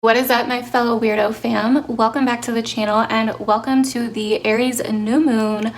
What is up, my fellow weirdo fam? Welcome back to the channel and welcome to the Aries new moon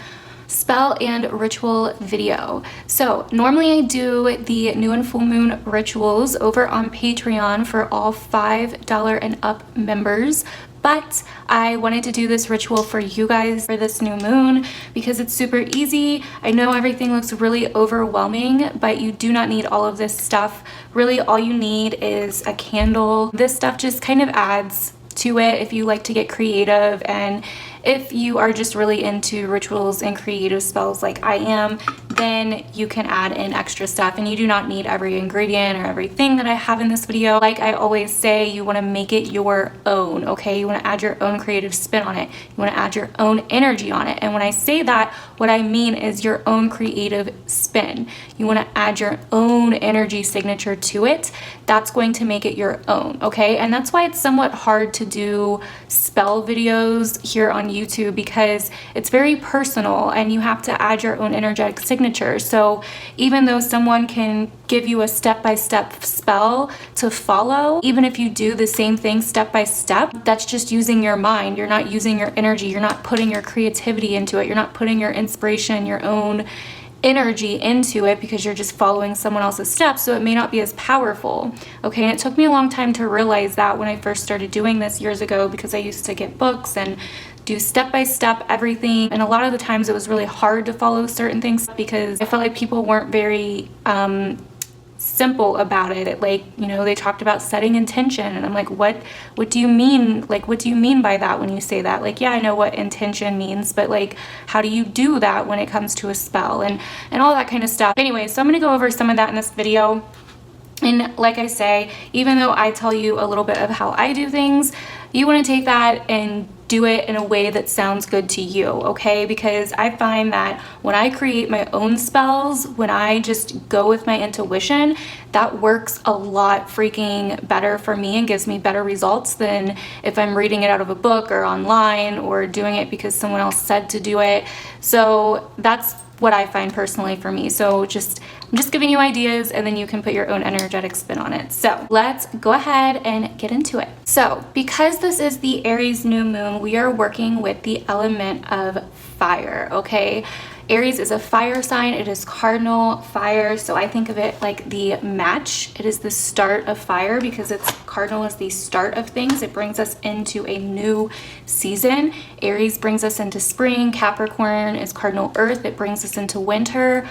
spell and ritual video. So normally I do the new and full moon rituals over on Patreon for all $5 and up members, but I wanted to do this ritual for you guys for this new moon because it's super easy. I know everything looks really overwhelming, but you do not need all of this stuff. Really, all you need is a candle. This stuff just kind of adds to it if you like to get creative, and if you are just really into rituals and creative spells like I am, then you can add in extra stuff, and you do not need every ingredient or everything that I have in this video. Like I always say, you want to make it your own, okay? You want to add your own creative spin on it. You want to add your own energy on it. And when I say that, what I mean is your own creative spin. You want to add your own energy signature to it. That's going to make it your own, okay? And that's why it's somewhat hard to do spell videos here on YouTube, because it's very personal and you have to add your own energetic signature. So even though someone can give you a step-by-step spell to follow, even if you do the same thing step by step, that's just using your mind. You're not using your energy. You're not putting your creativity into it. You're not putting your inspiration, your own energy into it, because you're just following someone else's steps, so it may not be as powerful, okay? And it took me a long time to realize that when I first started doing this years ago, because I used to get books and do step-by-step everything, and a lot of the times it was really hard to follow certain things because I felt like people weren't very simple about it. Like, you know, they talked about setting intention, and I'm like, what do you mean? Like, what do you mean by that when you say that? Like, yeah, I know what intention means, but like, how do you do that when it comes to a spell and all that kind of stuff? Anyway, so I'm going to go over some of that in this video. And like I say, even though I tell you a little bit of how I do things, you want to take that and do it in a way that sounds good to you, okay? Because I find that when I create my own spells, when I just go with my intuition, that works a lot freaking better for me and gives me better results than if I'm reading it out of a book or online or doing it because someone else said to do it. So that's what I find personally for me. So I'm just giving you ideas, and then you can put your own energetic spin on it. So let's go ahead and get into it. So because this is the Aries new moon, we are working with the element of fire, okay? Aries is a fire sign. It is cardinal fire, so I think of it like the match. It is the start of fire because it's cardinal is the start of things. It brings us into a new season. Aries brings us into spring. Capricorn is cardinal earth. It brings us into winter.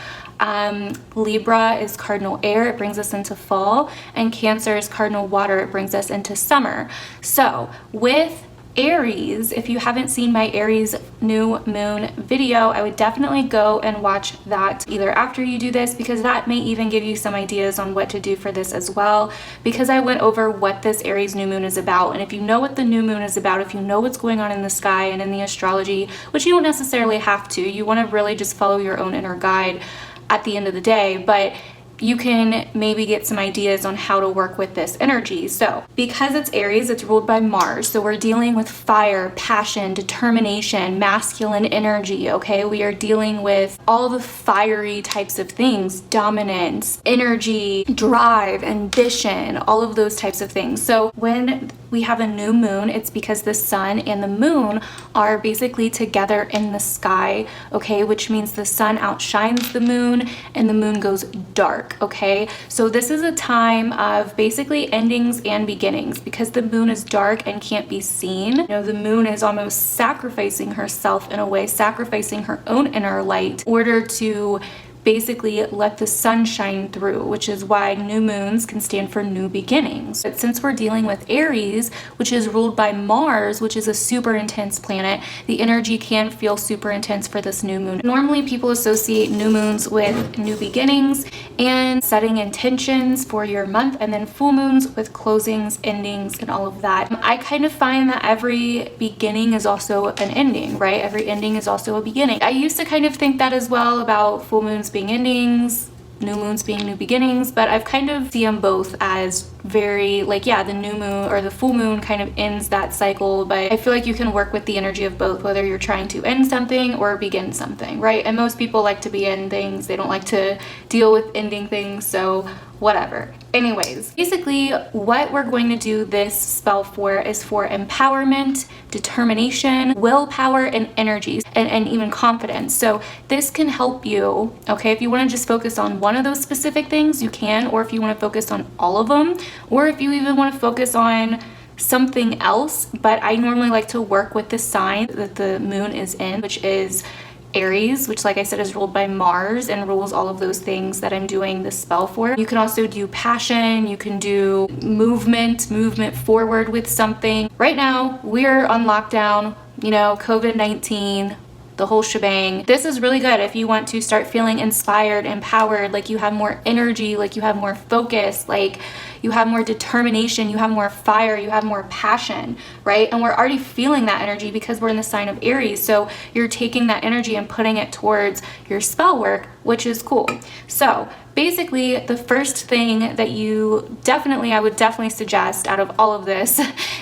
Libra is cardinal air. It brings us into fall. And Cancer is cardinal water. It brings us into summer. So with Aries, if you haven't seen my Aries new moon video, I would definitely go and watch that either after you do this, because that may even give you some ideas on what to do for this as well, because I went over what this Aries new moon is about. And if you know what the new moon is about, if you know what's going on in the sky and in the astrology, which you don't necessarily have to, you want to really just follow your own inner guide at the end of the day, but you can maybe get some ideas on how to work with this energy. So because it's Aries, it's ruled by Mars. So we're dealing with fire, passion, determination, masculine energy, okay? We are dealing with all the fiery types of things, dominance, energy, drive, ambition, all of those types of things. So when we have a new moon, it's because the sun and the moon are basically together in the sky, okay? Which means the sun outshines the moon and the moon goes dark, okay? So this is a time of basically endings and beginnings, because the moon is dark and can't be seen. You know, the moon is almost sacrificing herself in a way, sacrificing her own inner light in order to basically let the sun shine through, which is why new moons can stand for new beginnings. But since we're dealing with Aries, which is ruled by Mars, which is a super intense planet, the energy can feel super intense for this new moon. Normally people associate new moons with new beginnings and setting intentions for your month, and then full moons with closings, endings, and all of that. I kind of find that every beginning is also an ending, right? Every ending is also a beginning. I used to kind of think that as well about full moons being endings, new moons being new beginnings, but I've kind of seen them both as very like, yeah, the new moon or the full moon kind of ends that cycle, but I feel like you can work with the energy of both, whether you're trying to end something or begin something, right? And most people like to begin things, they don't like to deal with ending things, so whatever. Anyways, basically what we're going to do this spell for is for empowerment, determination, willpower, and energies, and even confidence. So this can help you, okay? If you want to just focus on one of those specific things, you can, or if you want to focus on all of them, or if you even want to focus on something else. But I normally like to work with the sign that the moon is in, which is Aries, which like I said is ruled by Mars and rules all of those things that I'm doing this spell for. You can also do passion, you can do movement forward with something. Right now we're on lockdown, you know, COVID-19, the whole shebang. This is really good if you want to start feeling inspired, empowered, like you have more energy, like you have more focus, like you have more determination, you have more fire, you have more passion, right? And we're already feeling that energy because we're in the sign of Aries. So you're taking that energy and putting it towards your spell work, which is cool. So basically the first thing that I would definitely suggest out of all of this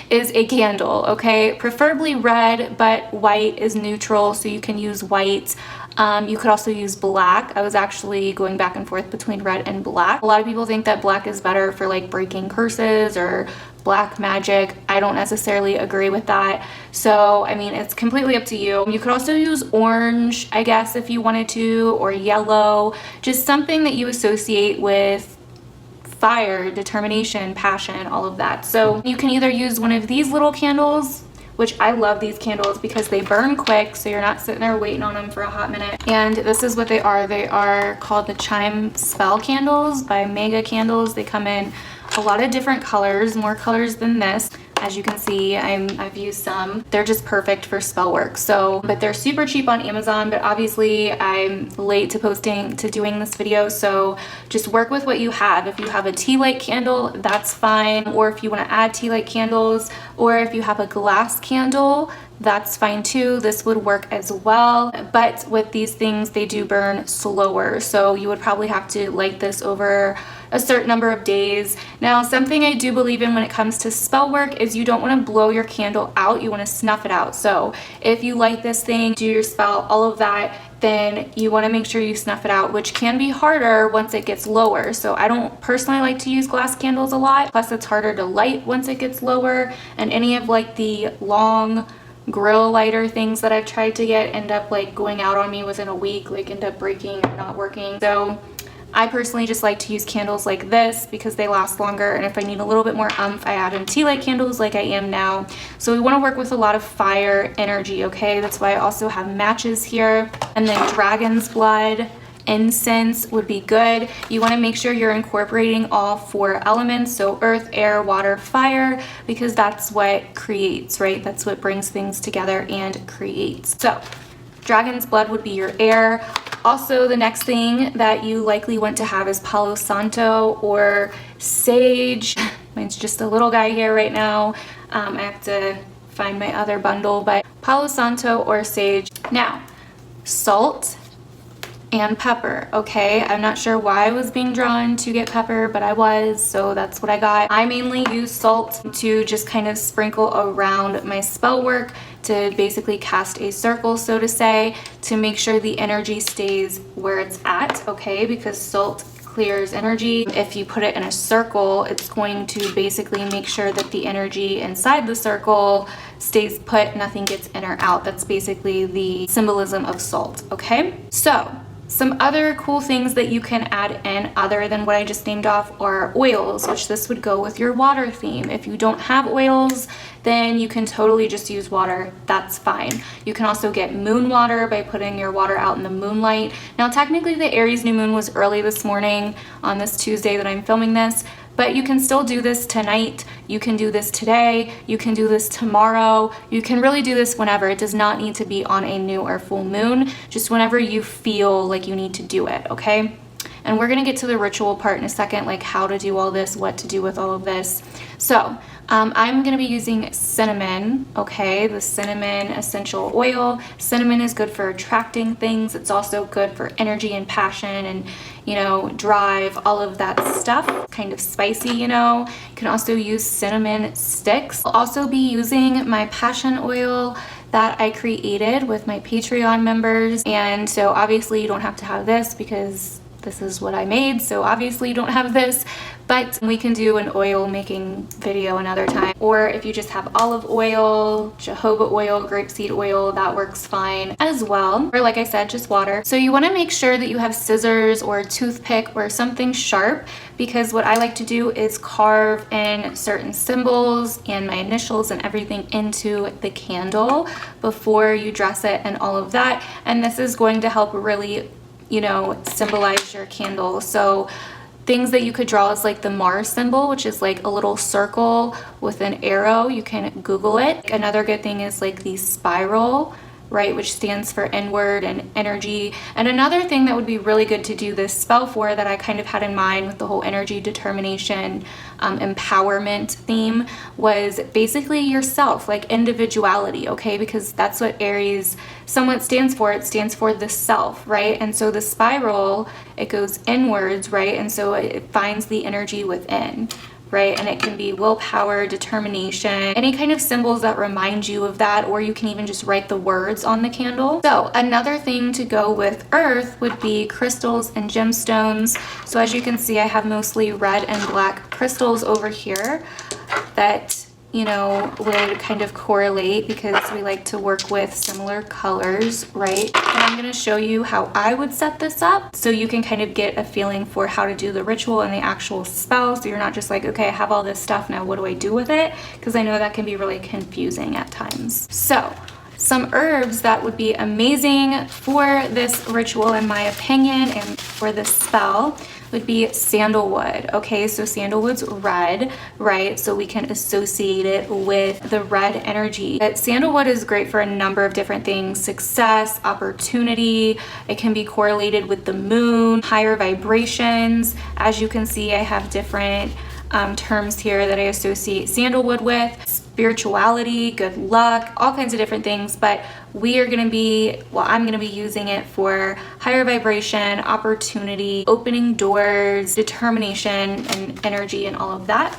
is a candle, okay? Preferably red, but white is neutral, so you can use white. You could also use black. I was actually going back and forth between red and black. A lot of people think that black is better for like breaking curses or black magic. I don't necessarily agree with that. So, I mean, it's completely up to you. You could also use orange, I guess, if you wanted to, or yellow, just something that you associate with fire, determination, passion, all of that. So you can either use one of these little candles, which I love these candles because they burn quick, so you're not sitting there waiting on them for a hot minute. And this is what they are. They are called the Chime Spell Candles by Mega Candles. They come in a lot of different colors, more colors than this. As you can see, I've used some. They're just perfect for spell work. So, but they're super cheap on Amazon, but obviously I'm late to doing this video. So just work with what you have. If you have a tea light candle, that's fine. Or if you want to add tea light candles, or if you have a glass candle, that's fine too. This would work as well. But with these things, they do burn slower. So you would probably have to light this over a certain number of days. Now, something I do believe in when it comes to spell work is you don't want to blow your candle out, you want to snuff it out. So if you light this thing, do your spell, all of that, then you want to make sure you snuff it out, which can be harder once it gets lower. So I don't personally like to use glass candles a lot, plus it's harder to light once it gets lower, and any of like the long grill lighter things that I've tried to get end up like going out on me within a week, like end up breaking or not working. So I personally just like to use candles like this because they last longer, and if I need a little bit more umph, I add in tea light candles like I am now. So we want to work with a lot of fire energy, okay? That's why I also have matches here, and then dragon's blood, incense would be good. You want to make sure you're incorporating all 4 elements, so earth, air, water, fire, because that's what creates, right? That's what brings things together and creates. So dragon's blood would be your air. Also, the next thing that you likely want to have is Palo Santo or sage. Mine's just a little guy here right now. I have to find my other bundle, but Palo Santo or sage. Now, salt and pepper, okay? I'm not sure why I was being drawn to get pepper, but I was, so that's what I got. I mainly use salt to just kind of sprinkle around my spell work to basically cast a circle, so to say, to make sure the energy stays where it's at, okay? Because salt clears energy. If you put it in a circle, it's going to basically make sure that the energy inside the circle stays put, nothing gets in or out. That's basically the symbolism of salt, okay? So some other cool things that you can add in other than what I just named off are oils, which this would go with your water theme. If you don't have oils, then you can totally just use water. That's fine. You can also get moon water by putting your water out in the moonlight. Now, technically the Aries new moon was early this morning on this Tuesday that I'm filming this, but you can still do this tonight. You can do this today. You can do this tomorrow. You can really do this whenever. It does not need to be on a new or full moon, just whenever you feel like you need to do it, okay? And we're gonna get to the ritual part in a second, like how to do all this, what to do with all of this. So I'm going to be using cinnamon, okay, the cinnamon essential oil. Cinnamon is good for attracting things. It's also good for energy and passion and, you know, drive, all of that stuff. Kind of spicy, you know. You can also use cinnamon sticks. I'll also be using my passion oil that I created with my Patreon members. And so obviously you don't have to have this because this is what I made, so obviously you don't have this, but we can do an oil making video another time. Or if you just have olive oil, jojoba oil, grapeseed oil, that works fine as well. Or like I said, just water. So you want to make sure that you have scissors or a toothpick or something sharp, because what I like to do is carve in certain symbols and my initials and everything into the candle before you dress it and all of that. And this is going to help really, you know, symbolize your candle. So things that you could draw is like the Mars symbol, which is like a little circle with an arrow. You can Google it. Another good thing is like the spiral, right, which stands for inward and energy. And another thing that would be really good to do this spell for, that I kind of had in mind with the whole energy, determination, empowerment theme, was basically yourself, like individuality, okay? Because that's what Aries somewhat stands for. It stands for the self, right? And so the spiral, it goes inwards, right? And so it finds the energy within, right? And it can be willpower, determination, any kind of symbols that remind you of that, or you can even just write the words on the candle. So another thing to go with earth would be crystals and gemstones. So as you can see, I have mostly red and black crystals over here that, you know, would kind of correlate because we like to work with similar colors, right? And I'm going to show you how I would set this up so you can kind of get a feeling for how to do the ritual and the actual spell, so you're not just like, okay, I have all this stuff, now what do I do with it? Because I know that can be really confusing at times. So some herbs that would be amazing for this ritual, in my opinion, and for this spell would be sandalwood. Okay, so sandalwood's red, right? So we can associate it with the red energy. But sandalwood is great for a number of different things: success, opportunity. It can be correlated with the moon, higher vibrations. As you can see, I have different terms here that I associate sandalwood with: spirituality, good luck, all kinds of different things. But we are going to be, well, I'm going to be using it for higher vibration, opportunity, opening doors, determination, and energy, and all of that.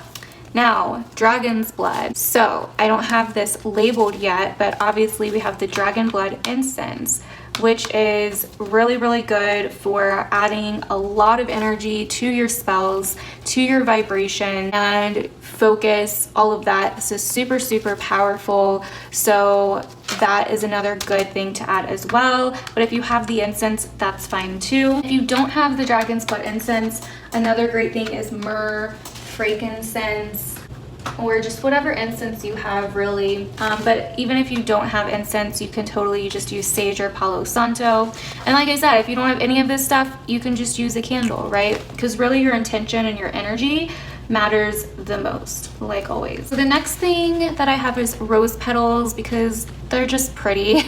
Now, dragon's blood. So I don't have this labeled yet, but obviously we have the dragon blood incense, which is really, really good for adding a lot of energy to your spells, to your vibration and focus, all of that. This is super, super powerful. So that is another good thing to add as well. But if you have the incense, that's fine too. If you don't have the dragon's blood incense, another great thing is myrrh, frankincense, or just whatever incense you have, really. But even if you don't have incense, you can totally just use sage or Palo Santo. And like I said, if you don't have any of this stuff, you can just use a candle, right? Because really your intention and your energy matters the most, like always. So the next thing that I have is rose petals, because they're just pretty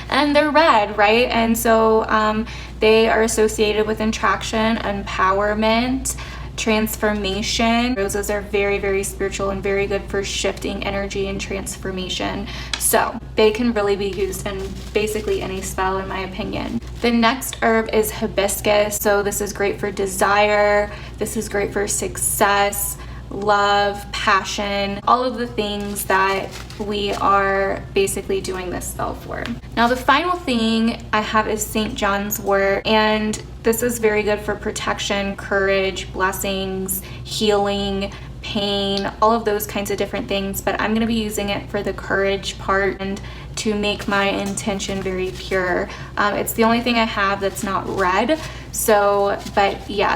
and they're red, right? And so they are associated with attraction, empowerment, transformation. Roses are very, very spiritual and very good for shifting energy and transformation. So they can really be used in basically any spell, in my opinion. The next herb is hibiscus. So this is great for desire. This is great for success, love, passion, all of the things that we are basically doing this spell for. Now the final thing I have is St. John's wort, and this is very good for protection, courage, blessings, healing, pain, all of those kinds of different things. But I'm going to be using it for the courage part and to make my intention very pure. It's the only thing I have that's not red. So, but yeah,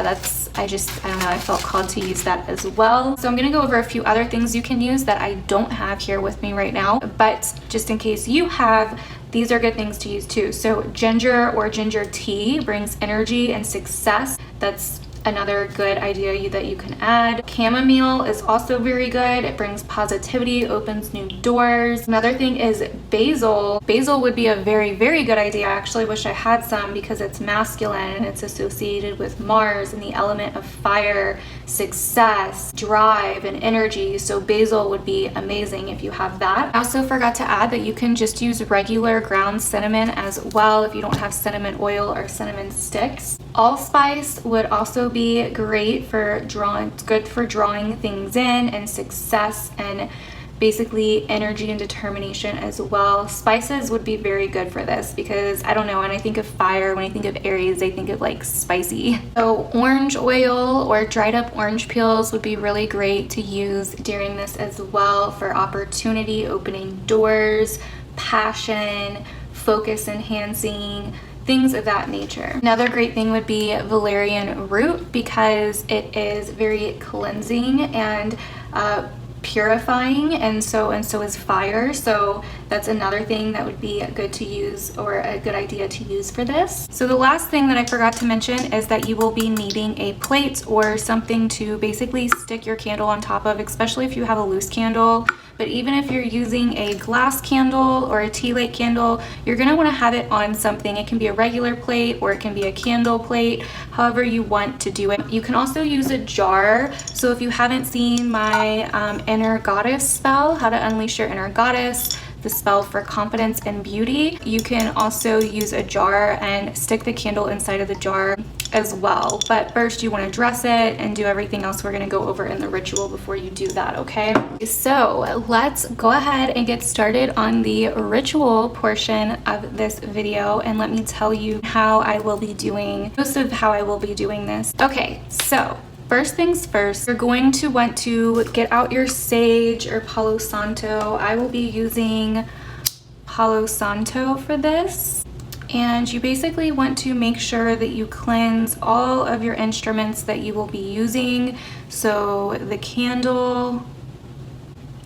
I don't know, I felt called to use that as well. So I'm gonna go over a few other things you can use that I don't have here with me right now, but just in case you have, these are good things to use too. So ginger or ginger tea brings energy and success. That's another good idea that you can add. Chamomile is also very good. It brings positivity, opens new doors. Another thing is basil. Basil would be a very, very good idea. I actually wish I had some because it's masculine and it's associated with Mars and the element of fire, success, drive, and energy. So basil would be amazing if you have that. I also forgot to add that you can just use regular ground cinnamon as well if you don't have cinnamon oil or cinnamon sticks. Allspice would also be great for drawing, good for drawing things in and success and basically energy and determination as well. Spices would be very good for this because I don't know, when I think of fire, when I think of Aries, I think of like spicy. So orange oil or dried up orange peels would be really great to use during this as well for opportunity, opening doors, passion, focus enhancing, things of that nature. Another great thing would be valerian root because it is very cleansing and purifying, and so is fire. So that's another thing that would be good to use, or a good idea to use for this. So the last thing that I forgot to mention is that you will be needing a plate or something to basically stick your candle on top of, especially if you have a loose candle. But even if you're using a glass candle or a tea light candle, you're gonna wanna have it on something. It can be a regular plate or it can be a candle plate, however you want to do it. You can also use a jar. So if you haven't seen my inner goddess spell, how to unleash your inner goddess, the spell for confidence and beauty, you can also use a jar and stick the candle inside of the jar as well. But first you want to dress it and do everything else we're going to go over in the ritual before you do that, okay? So let's go ahead and get started on the ritual portion of this video, and let me tell you how I will be doing, most of how I will be doing this. Okay, so first things first, you're going to want to get out your sage or Palo Santo. I will be using Palo Santo for this. And you basically want to make sure that you cleanse all of your instruments that you will be using. So the candle,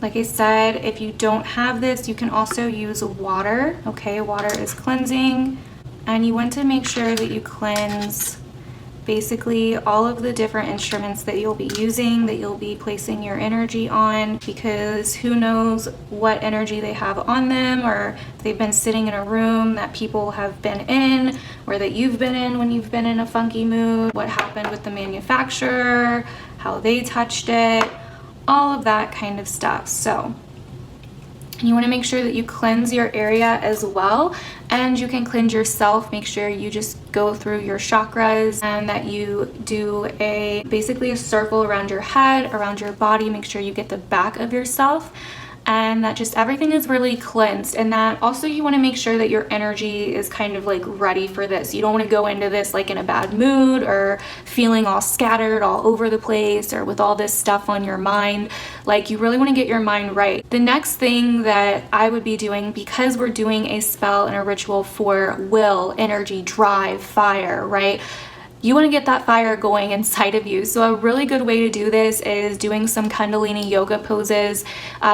like I said, if you don't have this, you can also use water. Okay, water is cleansing. And you want to make sure that you cleanse basically all of the different instruments that you'll be using, that you'll be placing your energy on, because who knows what energy they have on them, or if they've been sitting in a room that people have been in, or that you've been in when you've been in a funky mood, what happened with the manufacturer, how they touched it, all of that kind of stuff. So you want to make sure that you cleanse your area as well, and you can cleanse yourself. Make sure you just go through your chakras and that you do basically a circle around your head, around your body. Make sure you get the back of yourself, and that just everything is really cleansed. And that also you want to make sure that your energy is kind of like ready for this. You don't want to go into this like in a bad mood or feeling all scattered all over the place or with all this stuff on your mind. Like, you really want to get your mind right. The next thing that I would be doing, because we're doing a spell and a ritual for will, energy, drive, fire, right? You want to get that fire going inside of you. So a really good way to do this is doing some Kundalini yoga poses.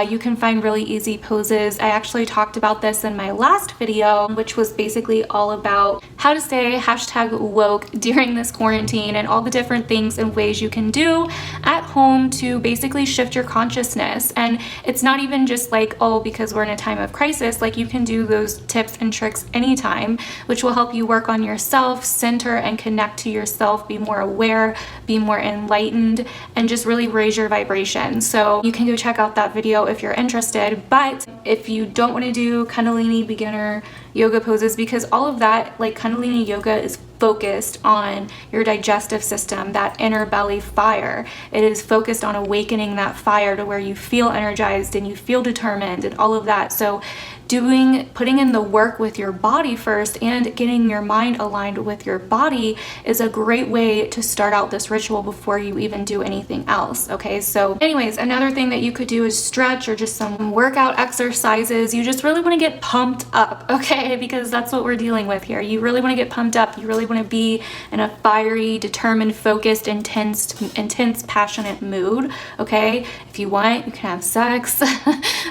You can find really easy poses. I actually talked about this in my last video, which was basically all about how to stay #woke during this quarantine and all the different things and ways you can do at home to basically shift your consciousness. And it's not even just like, oh, because we're in a time of crisis. Like, you can do those tips and tricks anytime, which will help you work on yourself, center and connect to yourself, be more aware, be more enlightened, and just really raise your vibration. So you can go check out that video if you're interested. But if you don't want to do Kundalini beginner yoga poses, because all of that, like Kundalini yoga, is focused on your digestive system, that inner belly fire. It is focused on awakening that fire to where you feel energized and you feel determined and all of that. So putting in the work with your body first and getting your mind aligned with your body is a great way to start out this ritual before you even do anything else. Okay, so anyways, another thing that you could do is stretch or just some workout exercises. You just really want to get pumped up, okay, because that's what we're dealing with here. You really want to get pumped up. You really want to be in a fiery, determined, focused, intense, passionate mood. Okay, if you want, you can have sex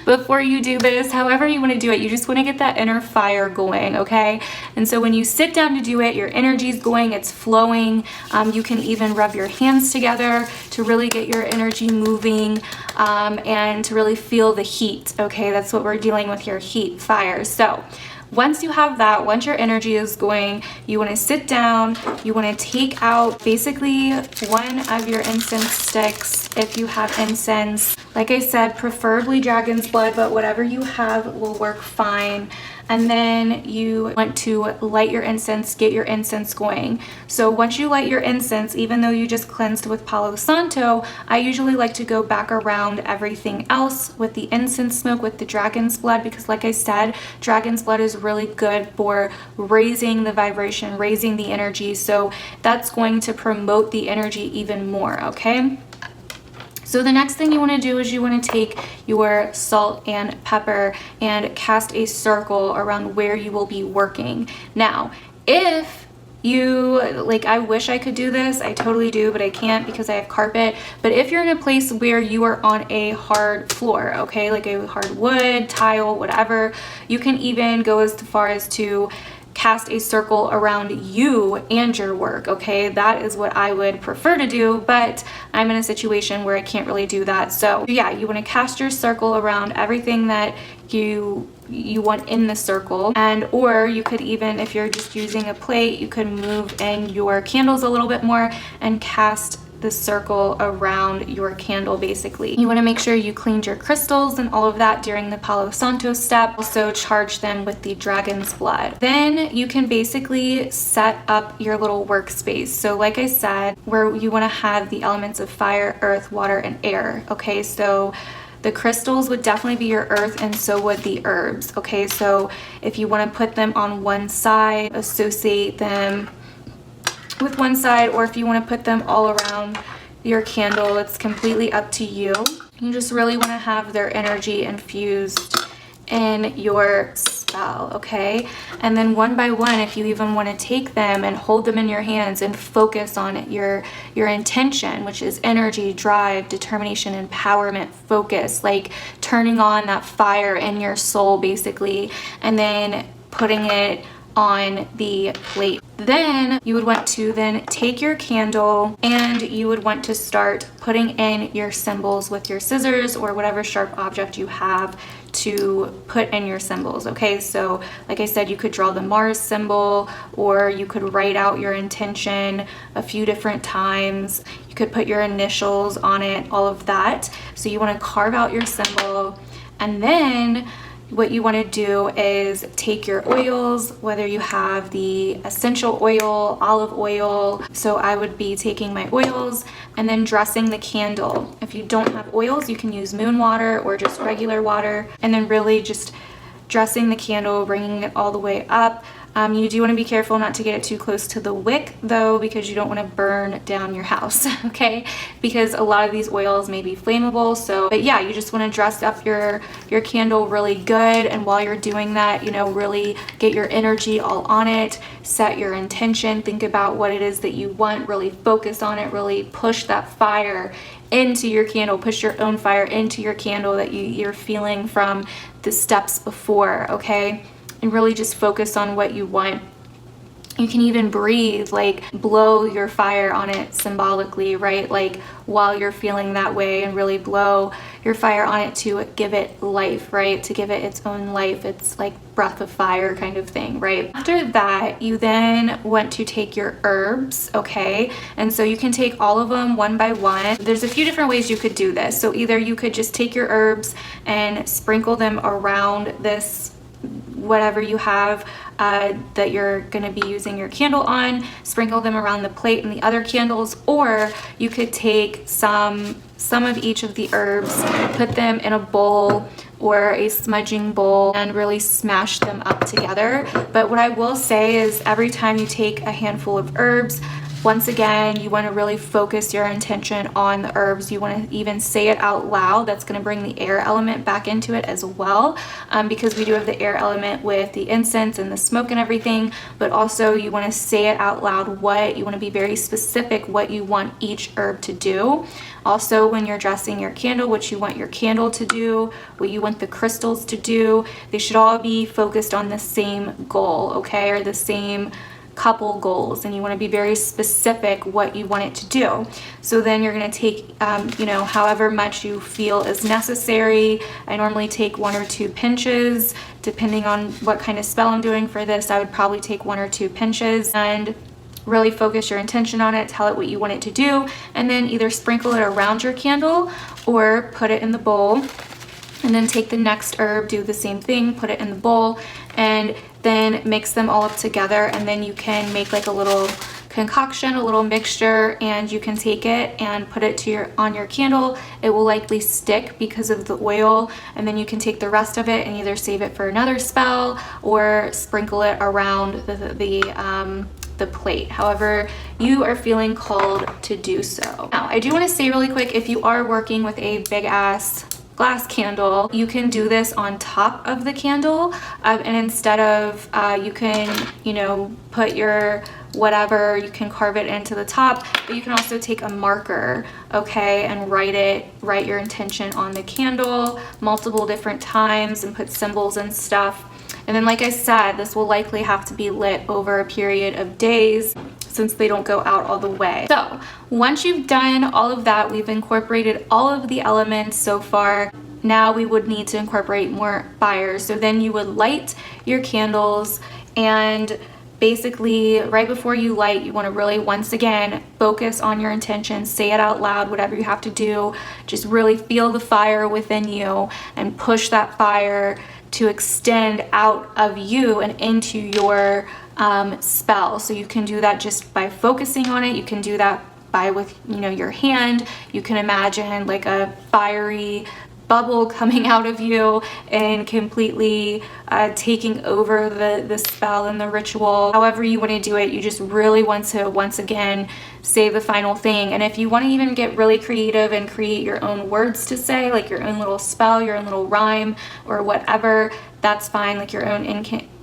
before you do this. However you want to do it, you just want to get that inner fire going. Okay, and so when you sit down to do it, your energy's going, it's flowing. You can even rub your hands together to really get your energy moving, and to really feel the heat. Okay, that's what we're dealing with here, heat, fire. So Once you have that, once your energy is going, you want to sit down, you want to take out basically one of your incense sticks if you have incense. Like I said, preferably dragon's blood, but whatever you have will work fine. And then you want to light your incense, get your incense going. So once you light your incense, even though you just cleansed with Palo Santo, I usually like to go back around everything else with the incense smoke, with the dragon's blood, because like I said, dragon's blood is really good for raising the vibration, raising the energy. So that's going to promote the energy even more, okay? So the next thing you want to do is you want to take your salt and pepper and cast a circle around where you will be working. Now, if you, like, I wish I could do this, I totally do, but I can't because I have carpet. But if you're in a place where you are on a hard floor, okay, like a hard wood, tile, whatever, you can even go as far as to cast a circle around you and your work, okay? That is what I would prefer to do, but I'm in a situation where I can't really do that. So yeah, you want to cast your circle around everything that you want in the circle. And or you could even, if you're just using a plate, you could move in your candles a little bit more and cast the circle around your candle. Basically, you want to make sure you cleaned your crystals and all of that during the Palo Santo step. Also charge them with the dragon's blood. Then you can basically set up your little workspace. So like I said, where you want to have the elements of fire, earth, water, and air. Okay, so the crystals would definitely be your earth, and so would the herbs. Okay, so if you want to put them on one side, associate them with one side, or if you want to put them all around your candle, it's completely up to you. You just really want to have their energy infused in your spell, okay? And then one by one, if you even want to take them and hold them in your hands and focus on it, your intention, which is energy, drive, determination, empowerment, focus, like turning on that fire in your soul basically, and then putting it on the plate. Then you would want to then take your candle and you would want to start putting in your symbols with your scissors or whatever sharp object you have to put in your symbols. Okay, so like I said, you could draw the Mars symbol, or you could write out your intention a few different times. You could put your initials on it, all of that. So you want to carve out your symbol, and then what you want to do is take your oils, whether you have the essential oil, olive oil. So I would be taking my oils and then dressing the candle. If you don't have oils, you can use moon water or just regular water, and then really just dressing the candle, bringing it all the way up. You do want to be careful not to get it too close to the wick though, because you don't want to burn down your house, okay? Because a lot of these oils may be flammable. So, but yeah, you just want to dress up your candle really good. And while you're doing that, you know, really get your energy all on it, set your intention, think about what it is that you want, really focus on it, really push that fire into your candle, push your own fire into your candle that you're feeling from the steps before, okay? And really just focus on what you want. You can even breathe, like blow your fire on it symbolically, right? Like while you're feeling that way, and really blow your fire on it to give it life, right? To give it its own life. It's like breath of fire kind of thing, right? After that, you then want to take your herbs, okay? And so you can take all of them one by one. There's a few different ways you could do this. So either you could just take your herbs and sprinkle them around this whatever you have that you're going to be using your candle on, sprinkle them around the plate and the other candles, or you could take some of each of the herbs, put them in a bowl or a smudging bowl, and really smash them up together. But what I will say is every time you take a handful of herbs, once again, you want to really focus your intention on the herbs. You want to even say it out loud. That's going to bring the air element back into it as well, because we do have the air element with the incense and the smoke and everything, but also you want to say it out loud what you want to be very specific what you want each herb to do. Also, when you're dressing your candle, what you want your candle to do, what you want the crystals to do, they should all be focused on the same goal, okay, or the same couple goals, and you want to be very specific what you want it to do. So then you're going to take, you know, however much you feel is necessary. I normally take 1 or 2 pinches, depending on what kind of spell I'm doing for this. I would probably take 1 or 2 pinches and really focus your intention on it, tell it what you want it to do, and then either sprinkle it around your candle or put it in the bowl. And then take the next herb, do the same thing, put it in the bowl, and then mix them all up together. And then you can make like a little concoction, a little mixture, and you can take it and put it to on your candle. It will likely stick because of the oil, and then you can take the rest of it and either save it for another spell or sprinkle it around the plate, however you are feeling called to do so. Now, I do want to say really quick, if you are working with a big ass glass candle, you can do this on top of the candle, and instead of you can, you know, put your whatever, you can carve it into the top, but you can also take a marker, okay, and write your intention on the candle multiple different times and put symbols and stuff. And then, like I said, this will likely have to be lit over a period of days since they don't go out all the way. So once you've done all of that, we've incorporated all of the elements so far. Now we would need to incorporate more fires. So then you would light your candles, and basically right before you light, you want to really, once again, focus on your intention, say it out loud, whatever you have to do. Just really feel the fire within you and push that fire to extend out of you and into your spell. So you can do that just by focusing on it. You can do that with, you know, your hand. You can imagine like a fiery bubble coming out of you and completely taking over the spell and the ritual. However you want to do it, you just really want to, once again, say the final thing. And if you want to even get really creative and create your own words to say, like your own little spell, your own little rhyme or whatever, that's fine, like your own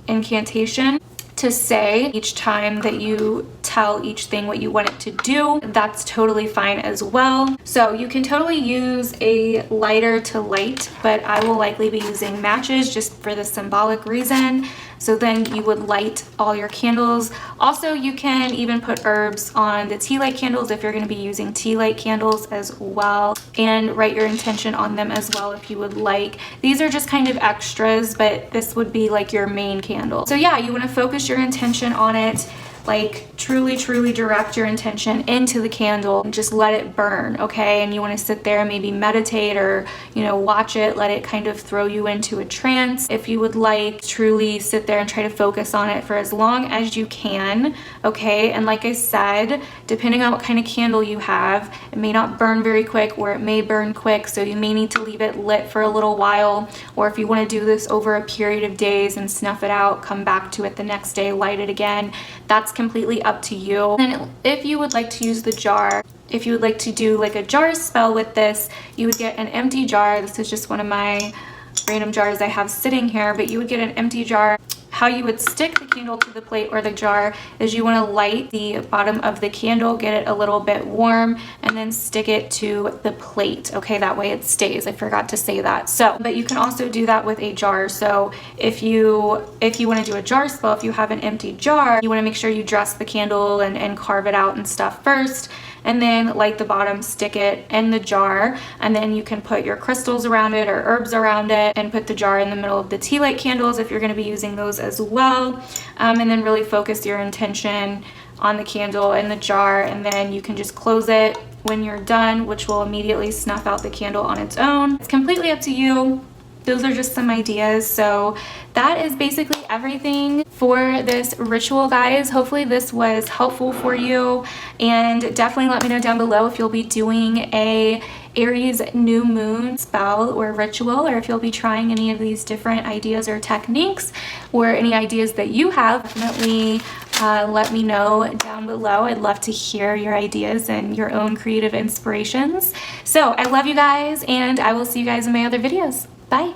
incantation to say each time that you tell each thing what you want it to do, that's totally fine as well. So you can totally use a lighter to light, but I will likely be using matches just for the symbolic reason. So then you would light all your candles. Also, you can even put herbs on the tea light candles if you're going to be using tea light candles as well, and write your intention on them as well if you would like. These are just kind of extras, but this would be like your main candle. So yeah, you want to focus your intention on it, like truly direct your intention into the candle and just let it burn, okay? And you want to sit there and maybe meditate or, you know, watch it, let it kind of throw you into a trance. If you would like, truly sit there and try to focus on it for as long as you can, okay? And like I said, depending on what kind of candle you have, it may not burn very quick or it may burn quick, so you may need to leave it lit for a little while, or if you want to do this over a period of days and snuff it out, come back to it the next day, light it again. That's completely up to you. And if you would like to use the jar, if you would like to do like a jar spell with this, you would get an empty jar. This is just one of my random jars I have sitting here, but you would get an empty jar. How you would stick the candle to the plate or the jar is you want to light the bottom of the candle, get it a little bit warm, and then stick it to the plate. Okay, that way it stays. I forgot to say that. So, but you can also do that with a jar. So if you want to do a jar spell, if you have an empty jar, you want to make sure you dress the candle and carve it out and stuff first, and then light the bottom, stick it in the jar, and then you can put your crystals around it or herbs around it and put the jar in the middle of the tea light candles if you're going to be using those as well, and then really focus your intention on the candle and the jar, and then you can just close it when you're done, which will immediately snuff out the candle on its own. It's completely up to you. Those are just some ideas. So that is basically everything for this ritual, guys. Hopefully this was helpful for you, and definitely let me know down below if you'll be doing a Aries new moon spell or ritual, or if you'll be trying any of these different ideas or techniques, or any ideas that you have. Definitely let me know down below. I'd love to hear your ideas and your own creative inspirations. So I love you guys, and I will see you guys in my other videos. Bye.